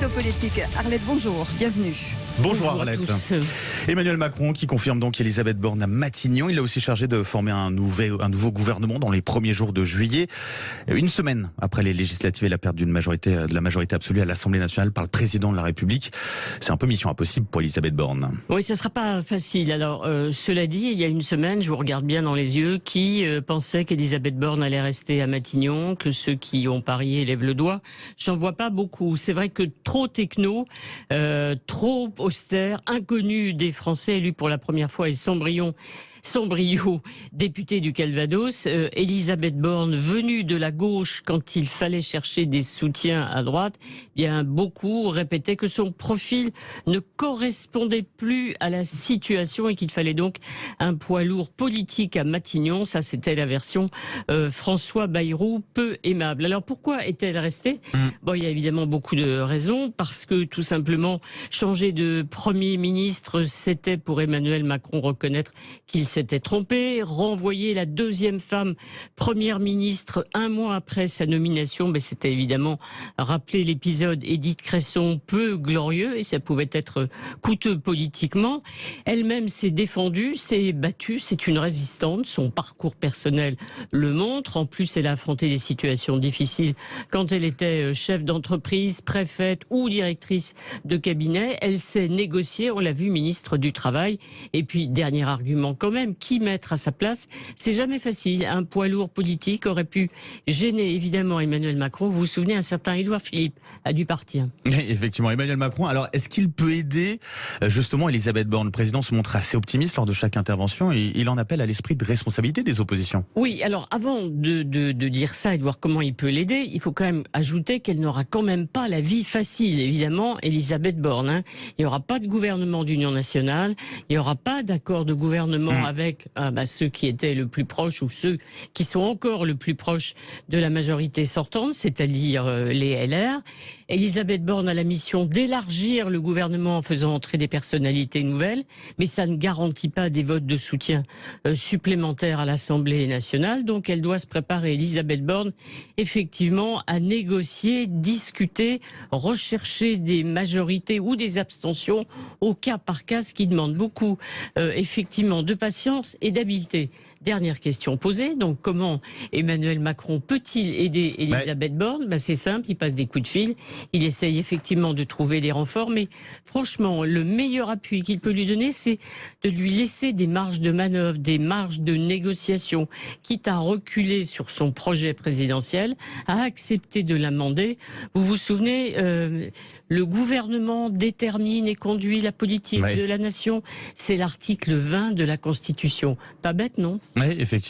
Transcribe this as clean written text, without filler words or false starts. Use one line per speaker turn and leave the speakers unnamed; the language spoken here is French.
l'édito politique. Arlette, bonjour, bienvenue.
Bonjour Arlette. Emmanuel Macron qui confirme donc Elisabeth Borne à Matignon. Il a aussi chargé de former un nouveau gouvernement dans les premiers jours de juillet. Une semaine après les législatives et la perte de la majorité absolue à l'Assemblée nationale par le président de la République. C'est un peu mission impossible pour Elisabeth Borne.
Oui, ça ne sera pas facile. Alors, cela dit, il y a une semaine, je vous regarde bien dans les yeux, qui pensait qu'Elisabeth Borne allait rester à Matignon, que ceux qui ont parié lèvent le doigt. J'en vois pas beaucoup. C'est vrai que trop techno, trop austère, inconnu des Français, élu pour la première fois et sans brio, député du Calvados, Elisabeth Borne, venue de la gauche quand il fallait chercher des soutiens à droite, bien beaucoup répétaient que son profil ne correspondait plus à la situation et qu'il fallait donc un poids lourd politique à Matignon. Ça, c'était la version François Bayrou, peu aimable. Alors pourquoi est-elle restée ? Bon, il y a évidemment beaucoup de raisons, parce que tout simplement, changer de Premier ministre, c'était pour Emmanuel Macron reconnaître qu'il s'était trompé, renvoyer la deuxième femme première ministre un mois après sa nomination, mais c'était évidemment rappeler l'épisode Édith Cresson peu glorieux, et ça pouvait être coûteux politiquement. Elle-même s'est défendue, s'est battue, c'est une résistante, son parcours personnel le montre. En plus, elle a affronté des situations difficiles quand elle était chef d'entreprise, préfète ou directrice de cabinet. Elle s'est négociée, on l'a vu, ministre du Travail. Et puis, dernier argument quand même, qui mettre à sa place? C'est jamais facile. Un poids lourd politique aurait pu gêner évidemment Emmanuel Macron. Vous vous souvenez, un certain Édouard Philippe a dû partir.
Effectivement, Emmanuel Macron. Alors, est-ce qu'il peut aider justement Elisabeth Borne? Le président se montre assez optimiste lors de chaque intervention et il en appelle à l'esprit de responsabilité des oppositions.
Oui, alors avant de dire ça et de voir comment il peut l'aider, il faut quand même ajouter qu'elle n'aura quand même pas la vie facile, évidemment, Elisabeth Borne. Il n'y aura pas de gouvernement d'union nationale, il n'y aura pas d'accord de gouvernement avec ceux qui étaient le plus proches ou ceux qui sont encore le plus proches de la majorité sortante, c'est-à-dire les LR. Elisabeth Borne a la mission d'élargir le gouvernement en faisant entrer des personnalités nouvelles, mais ça ne garantit pas des votes de soutien supplémentaires à l'Assemblée nationale. Donc elle doit se préparer, Elisabeth Borne, effectivement, à négocier, discuter, rechercher des majorités ou des abstentions au cas par cas, ce qui demande beaucoup effectivement de patience et d'habileté. Dernière question posée, donc comment Emmanuel Macron peut-il aider Elisabeth Borne? C'est simple, il passe des coups de fil, il essaye effectivement de trouver des renforts, mais franchement, le meilleur appui qu'il peut lui donner, c'est de lui laisser des marges de manœuvre, des marges de négociation, quitte à reculer sur son projet présidentiel, à accepter de l'amender. Vous vous souvenez, le gouvernement détermine et conduit la politique de la nation, c'est l'article 20 de la Constitution. Pas bête, non ?
Oui, effectivement.